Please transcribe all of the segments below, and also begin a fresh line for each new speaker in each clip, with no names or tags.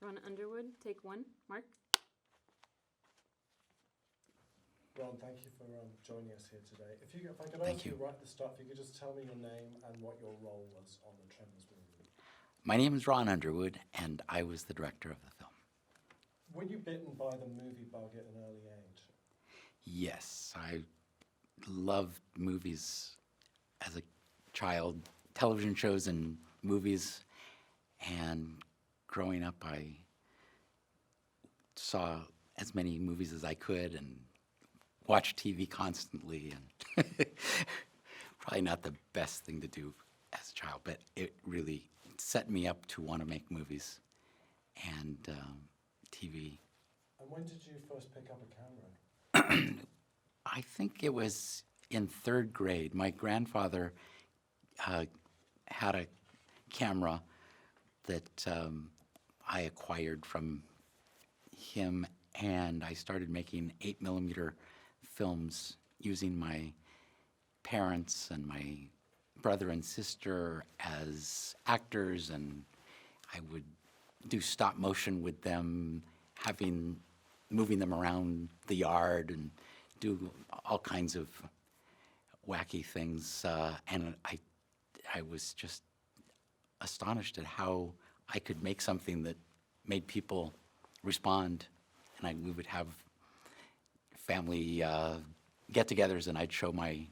Ron Underwood, take one. Mark?
Ron, thank you for joining us here today. If I could
Thank
ask you
you.
right at the start, if you could just tell me your name and what your role was on the Tremors movie.
My name is Ron Underwood, and I was the director of the film.
Were you bitten by the movie bug at an early age?
Yes, I loved movies as a child, television shows and movies, and growing up I saw as many movies as I could and watched TV constantly, and probably not the best thing to do as a child, but it really set me up to want to make movies and TV.
And when did you first pick up a camera?
I think it was in third grade. My grandfather had a camera that I acquired from him, and I started making 8mm films using my parents and my brother and sister as actors, and I would do stop motion with them, moving them around the yard and do all kinds of wacky things, and I was just astonished at how I could make something that made people respond, and we would have family get-togethers, and I'd show my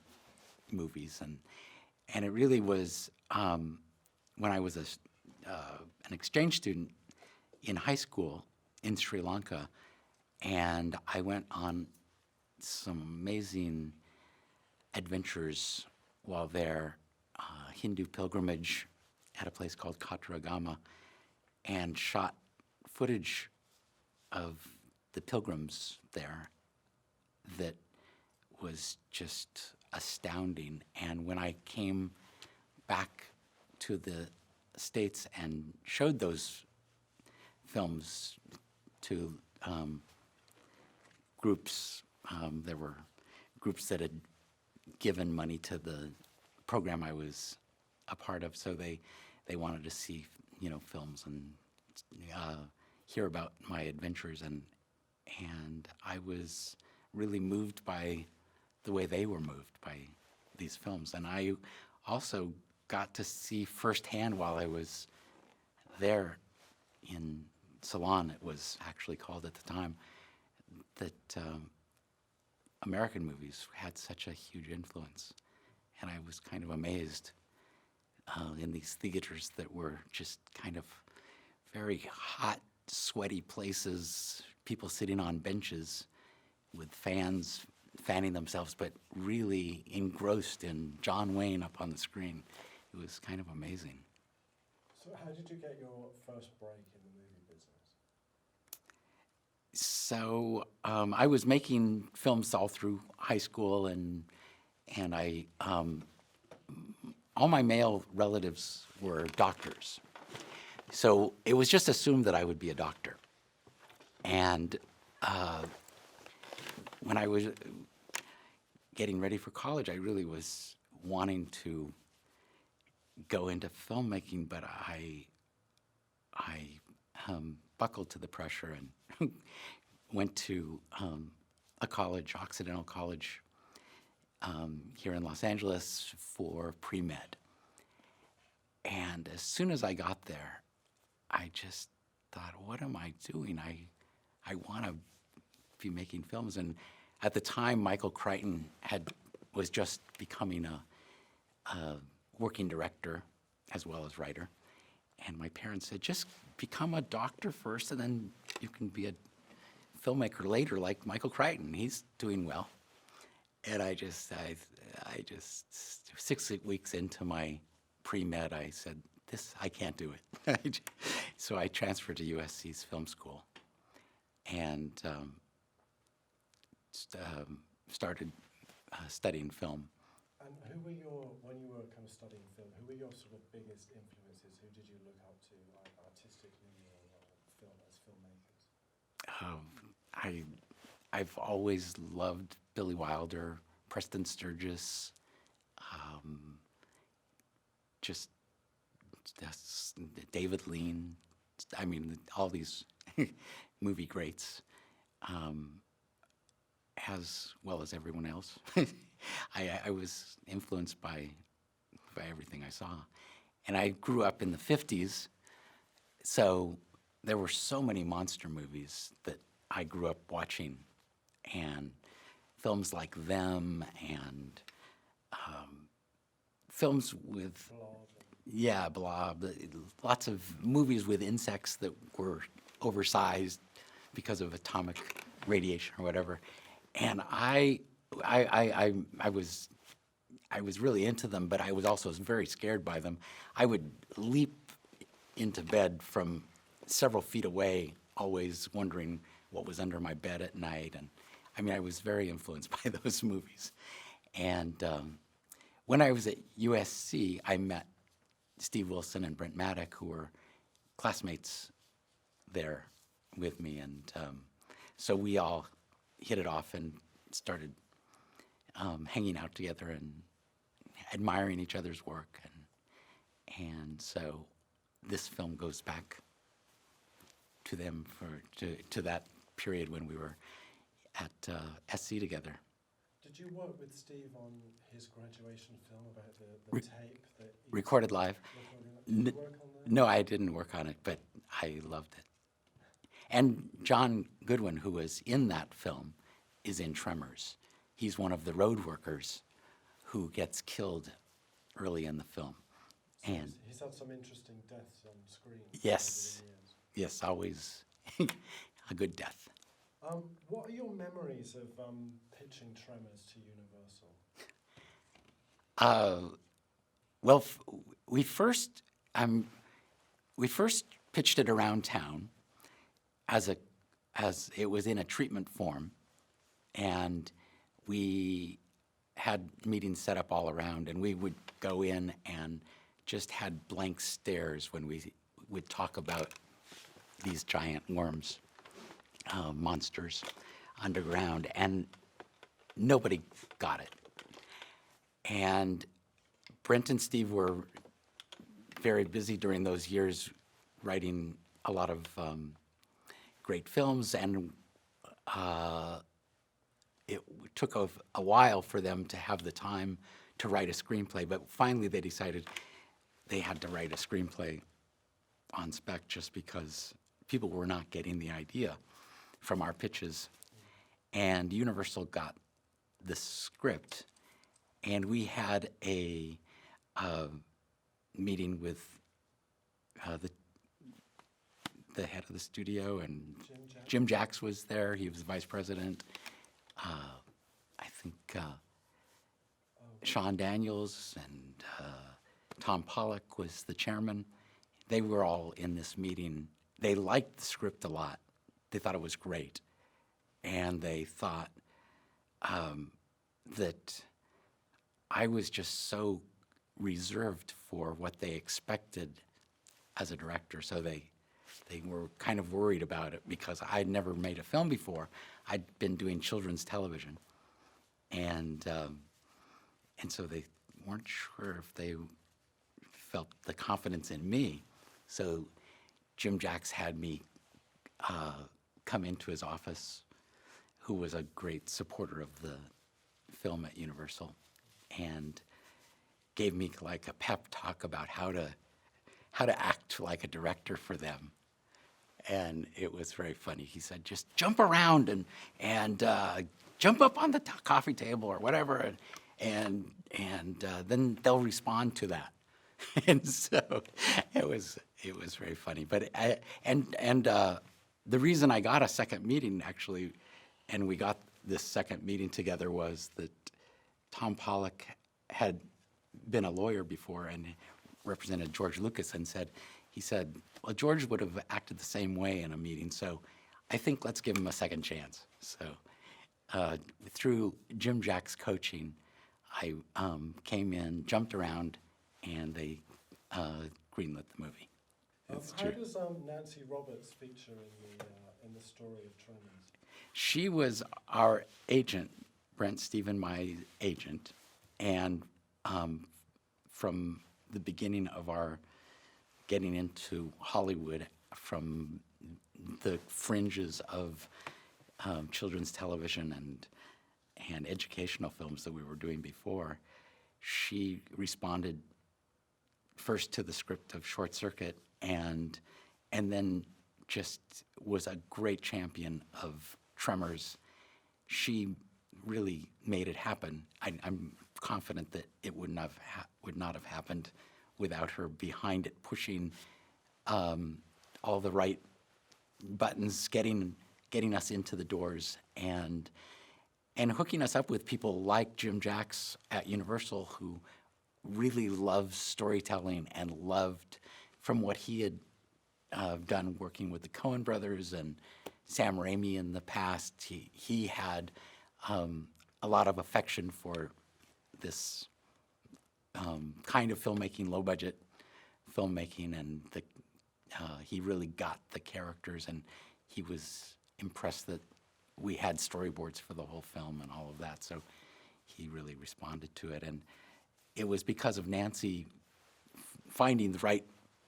movies, and it really was when I was an exchange student in high school in Sri Lanka, and I went on some amazing adventures while there, Hindu pilgrimage at a place called Kataragama, and shot footage of the pilgrims there that was just astounding. And when I came back to the States and showed those films to groups, there were groups that had given money to the program I was a part of, so they wanted to see, films and hear about my adventures, and I was really moved by the way they were moved by these films. And I also got to see firsthand while I was there in Ceylon, it was actually called at the time, that American movies had such a huge influence. And I was kind of amazed in these theaters that were just kind of very hot, sweaty places, people sitting on benches with fans fanning themselves, but really engrossed in John Wayne up on the screen. It was kind of amazing.
So how did you get your first break in the movie business?
So I was making films all through high school, and I all my male relatives were doctors. So it was just assumed that I would be a doctor. And when I was getting ready for college, I really was wanting to go into filmmaking, but I buckled to the pressure and went to a college, Occidental College, here in Los Angeles for pre-med. And as soon as I got there, I just thought, what am I doing? I want to be making films. And at the time, Michael Crichton was just becoming a working director as well as writer. And my parents said, just become a doctor first, and then you can be a filmmaker later, like Michael Crichton. He's doing well. And I just 6 weeks into my pre-med, I said, I can't do it. So I transferred to USC's film school and started studying film.
And when you were kind of studying film, who were your sort of biggest influences? Who did you look up to, either artistically or as filmmakers?
I've always loved Billy Wilder, Preston Sturges, just David Lean, I mean, all these movie greats, as well as everyone else. I was influenced by everything I saw. And I grew up in the 50s, so there were so many monster movies that I grew up watching, and films like them, and films with,
Blob.
Blob, lots of movies with insects that were oversized because of atomic radiation or whatever. And I was really into them, but I was also very scared by them. I would leap into bed from several feet away, always wondering what was under my bed at night. And I mean, I was very influenced by those movies. And when I was at USC, I met Steve Wilson and Brent Maddock, who were classmates there with me. And so we all hit it off and started hanging out together and admiring each other's work. And so this film goes back to them, to that period when we were at SC together.
Did you work with Steve on his graduation film about the tape that he
Recorded live.
Did you work on that?
No, I didn't work on it, but I loved it. And John Goodwin, who was in that film, is in Tremors. He's one of the road workers who gets killed early in the film.
So
And
he's had some interesting deaths on screen.
yes,
over the years.
yes, always a good death.
What are your memories of pitching Tremors to Universal?
Well, we first pitched it around town as it was in a treatment form, and we had meetings set up all around, and we would go in and just had blank stares when we would talk about these giant worms, monsters underground, and nobody got it. And Brent and Steve were very busy during those years writing a lot of great films, and it took a while for them to have the time to write a screenplay, but finally they decided they had to write a screenplay on spec just because people were not getting the idea from our pitches. And Universal got the script, and we had a meeting with the head of the studio, and Jim Jacks was there. He was the vice president. I think Sean Daniels and Tom Pollock was the chairman. They were all in this meeting. They liked the script a lot. They thought it was great. And they thought that I was just so reserved for what they expected as a director. So they were kind of worried about it because I'd never made a film before. I'd been doing children's television. And so they weren't sure if they felt the confidence in me. So Jim Jacks had me come into his office, who was a great supporter of the film at Universal, and gave me like a pep talk about how to act like a director for them. And it was very funny. He said, just jump around and jump up on the coffee table or whatever, and then they'll respond to that. And so it was very funny. But the reason I got a second meeting, actually, and we got this second meeting together, was that Tom Pollock had been a lawyer before and represented George Lucas, and he said, well, George would have acted the same way in a meeting, so I think let's give him a second chance. So through Jim Jacks' coaching, I came in, jumped around, and they greenlit the movie. It's
How
true.
does Nancy Roberts feature in the story of Tremors?
She was our agent, Brent Stephen, my agent, and from the beginning of our getting into Hollywood from the fringes of children's television and educational films that we were doing before. She responded first to the script of Short Circuit and then just was a great champion of Tremors. She really made it happen. I'm confident that it would not have happened without her behind it, pushing all the right buttons, getting us into the doors, and hooking us up with people like Jim Jacks at Universal, who really loves storytelling and loved from what he had done working with the Coen brothers and Sam Raimi in the past. He had a lot of affection for this kind of filmmaking, low budget filmmaking, and he really got the characters, and he was impressed that we had storyboards for the whole film and all of that, so he really responded to it. And it was because of Nancy finding the right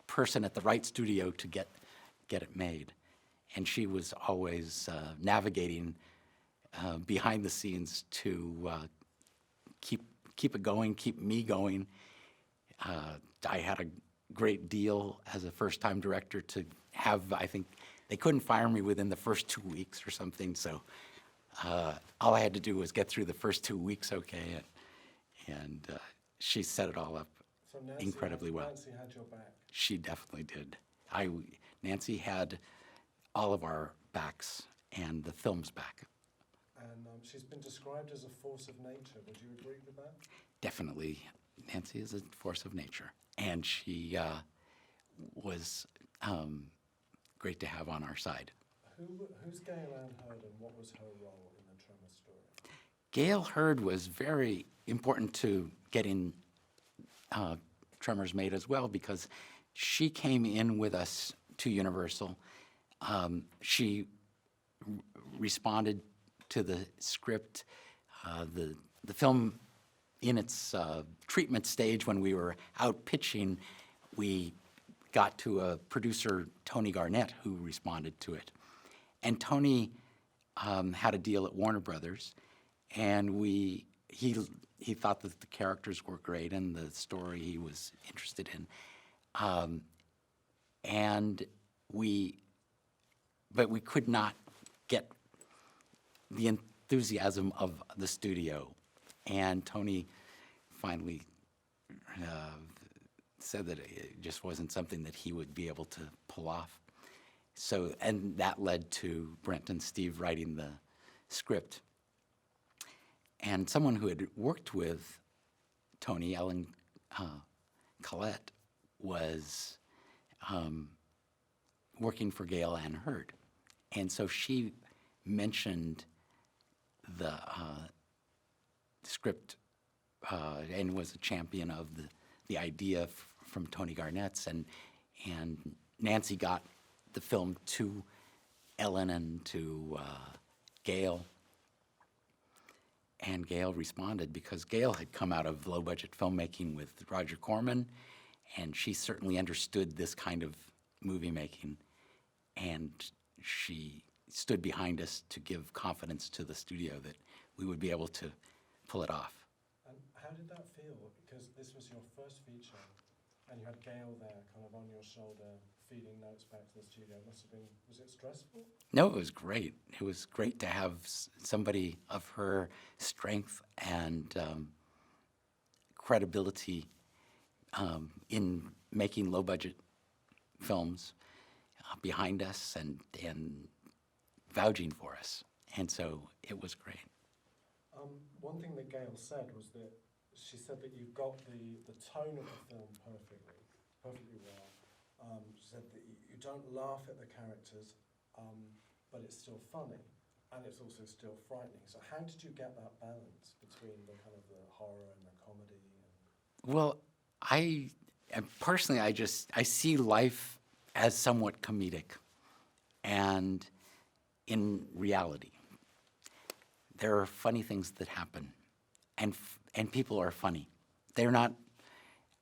person at the right studio to get it made. And she was always navigating behind the scenes to keep it going, keep me going. I had a great deal as a first-time director to have, I think, they couldn't fire me within the first 2 weeks or something, so all I had to do was get through the first 2 weeks okay, and she set it all up
So Nancy
incredibly well.
Nancy had your back.
She definitely did. Nancy had all of our backs and the film's back.
And she's been described as a force of nature. Would you agree with that?
Definitely, Nancy is a force of nature, and she was great to have on our side.
Who's Gail Ann Hurd, and what was her role in the Tremors story?
Gail Hurd was very important to getting Tremors made as well, because she came in with us to Universal. She responded to the script. The film, in its treatment stage, when we were out pitching, we got to a producer, Tony Garnett, who responded to it. And Tony had a deal at Warner Brothers, and he thought that the characters were great and the story he was interested in. But we could not get the enthusiasm of the studio. And Tony finally said that it just wasn't something that he would be able to pull off. So, and that led to Brent and Steve writing the script. And someone who had worked with Tony, Ellen Collette, was working for Gail Ann Hurd. And so she mentioned the script and was a champion of the idea from Tony Garnett's, and Nancy got the film to Ellen and to Gail, and Gail responded because Gail had come out of low-budget filmmaking with Roger Corman, and she certainly understood this kind of movie making, and she stood behind us to give confidence to the studio that we would be able to pull it off.
And how did that feel? Because this was your first feature, and you had Gail there kind of on your shoulder, feeding notes back to the studio. It must have been, was it stressful?
No, it was great. It was great to have somebody of her strength and credibility in making low-budget films behind us and vouching for us. And so it was great.
One thing that Gail said was that she said that you got the tone of the film perfectly well. She said that you don't laugh at the characters, but it's still funny, and it's also still frightening. So how did you get that balance between the kind of the horror and the comedy?
Well, personally, I see life as somewhat comedic, and in reality, there are funny things that happen, and people are funny. They're not.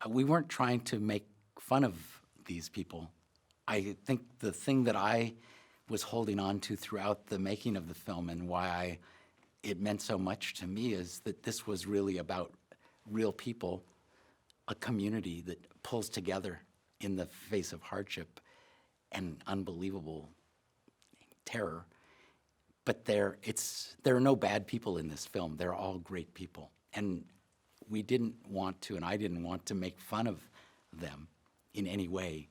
We weren't trying to make fun of these people. I think the thing that I was holding on to throughout the making of the film and why it meant so much to me is that this was really about real people, a community that pulls together in the face of hardship and unbelievable terror. But there are no bad people in this film. They're all great people. And we didn't want to, and I didn't want to make fun of them in any way.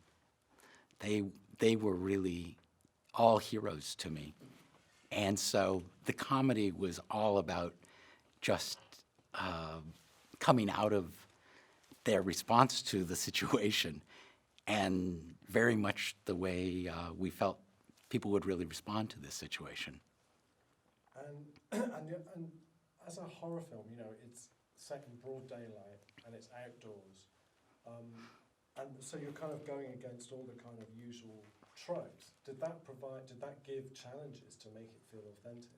They were really all heroes to me. And so the comedy was all about just coming out of their response to the situation, and very much the way we felt people would really respond to this situation.
And as a horror film, you know, it's set in broad daylight and it's outdoors. And so you're kind of going against all the kind of usual tropes. Did that give challenges to make it feel authentic?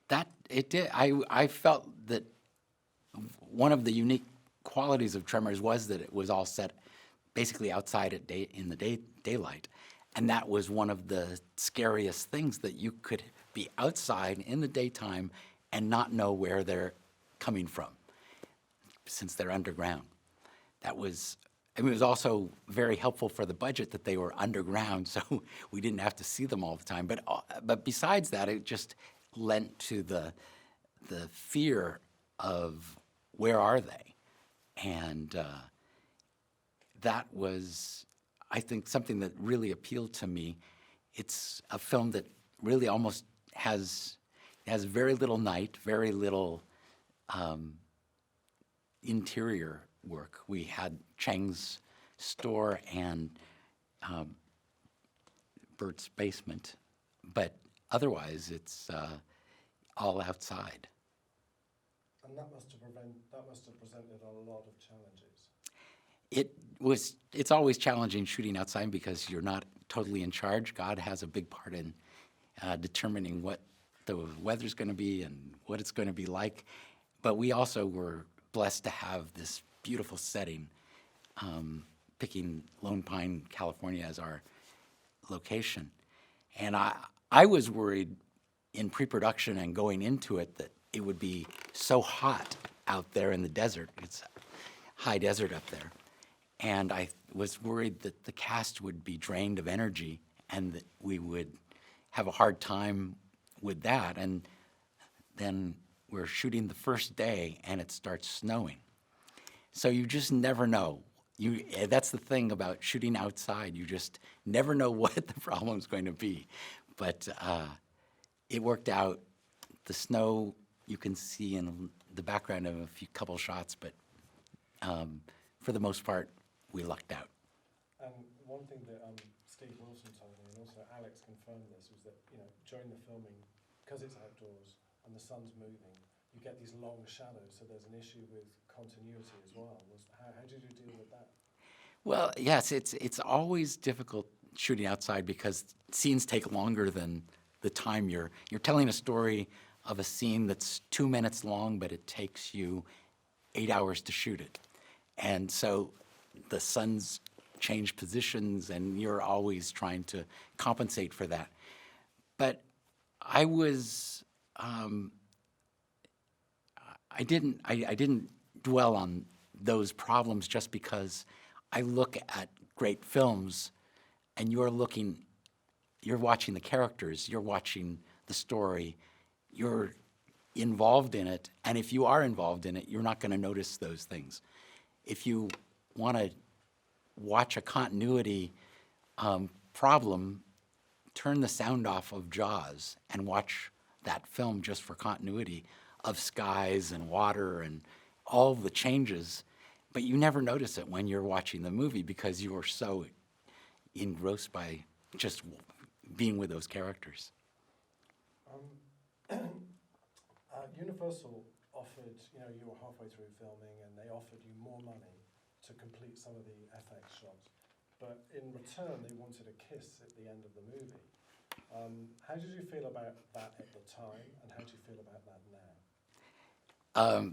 That it did. I felt that one of the unique qualities of Tremors was that it was all set basically outside in the daylight. And that was one of the scariest things, that you could be outside in the daytime and not know where they're coming from, since they're underground. It was also very helpful for the budget that they were underground, so we didn't have to see them all the time. But besides that, it just lent to the fear of where are they, and that was, I think, something that really appealed to me. It's a film that really almost has very little night, very little interior work. We had Cheng's store and Bert's basement, but otherwise it's all outside.
And that must have presented a lot of challenges.
It's always challenging shooting outside because you're not totally in charge. God has a big part in determining what the weather's going to be and what it's going to be like. But we also were blessed to have this beautiful setting, picking Lone Pine, California as our location. And I was worried in pre-production and going into it that it would be so hot out there in the desert. It's high desert up there. And I was worried that the cast would be drained of energy and that we would have a hard time with that. And then we're shooting the first day and it starts snowing. So you just never know. That's the thing about shooting outside. You just never know what the problem's going to be. But it worked out. The snow you can see in the background of a couple shots, but for the most part, we lucked out.
And one thing that Steve Wilson told me, and also Alex confirmed this, was that, you know, during the filming, because it's outdoors and the sun's moving, you get these long shadows, so there's an issue with continuity as well. How did you deal with that?
Well, yes, it's always difficult shooting outside because scenes take longer than the time you're telling a story of a scene that's 2 minutes long, but it takes you 8 hours to shoot it. And so the sun's change positions and you're always trying to compensate for that. But I was, I didn't dwell on those problems just because I look at great films and you're watching the characters, you're watching the story, you're involved in it, and if you are involved in it, you're not going to notice those things. If you want to watch a continuity problem, turn the sound off of Jaws and watch that film just for continuity of skies and water and all the changes, but you never notice it when you're watching the movie because you are so engrossed by just being with those characters.
Universal offered, you know, you were halfway through filming and they offered you more money to complete some of the FX shots, but in return they wanted a kiss at the end of the movie. How did you feel about that at the time, and how do you feel about that now?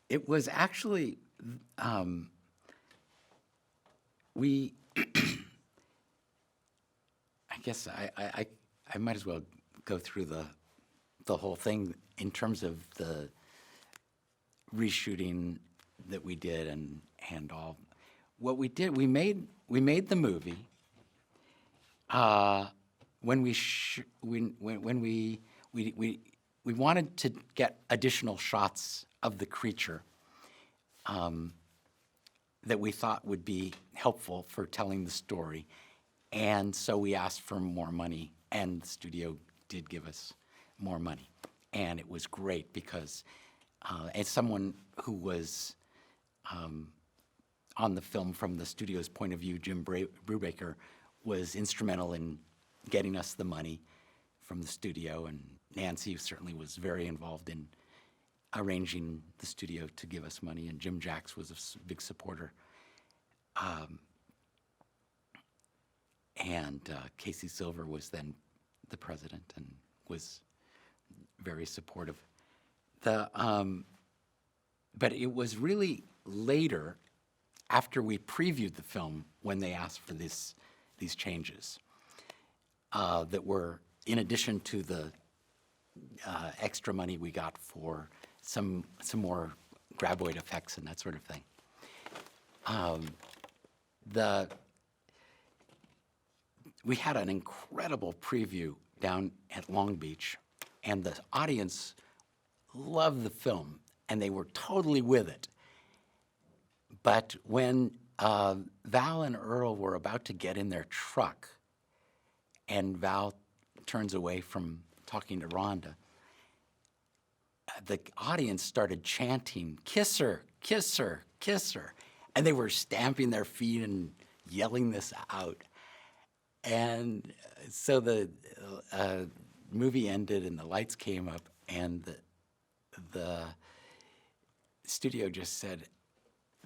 It was actually, we guess I might as well go through the whole thing in terms of the reshooting that we did and all. What we did, we made the movie. When we wanted to get additional shots of the creature that we thought would be helpful for telling the story, and so we asked for more money, and the studio did give us more money, and it was great because as someone who was on the film from the studio's point of view, Jim Brubaker was instrumental in getting us the money from the studio, and Nancy certainly was very involved in arranging the studio to give us money, and Jim Jacks was a big supporter. And Casey Silver was then the president and was very supportive. But it was really later, after we previewed the film, when they asked for these changes that were, in addition to the extra money we got for some more graboid effects and that sort of thing. We had an incredible preview down at Long Beach, and the audience loved the film, and they were totally with it. But when Val and Earl were about to get in their truck, and Val turns away from talking to Rhonda, the audience started chanting, "Kiss her, kiss her, kiss her." And they were stamping their feet and yelling this out. And so the movie ended and the lights came up, and the studio just said,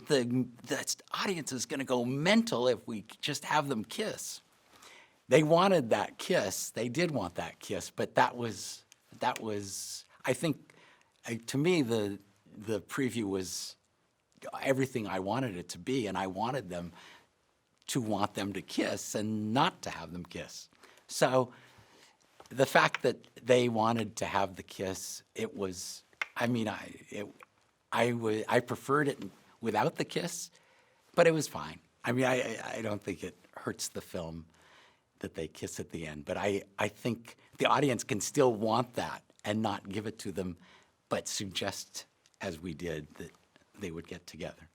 the audience is going to go mental if we just have them kiss. They wanted that kiss. They did want that kiss, but that was I think, to me, the preview was everything I wanted it to be, and I wanted them to want them to kiss and not to have them kiss. So the fact that they wanted to have the kiss, it was, I mean, I preferred it without the kiss, but it was fine. I mean, I don't think it hurts the film that they kiss at the end, but I think the audience can still want that and not give it to them, but suggest, as we did, that they would get together.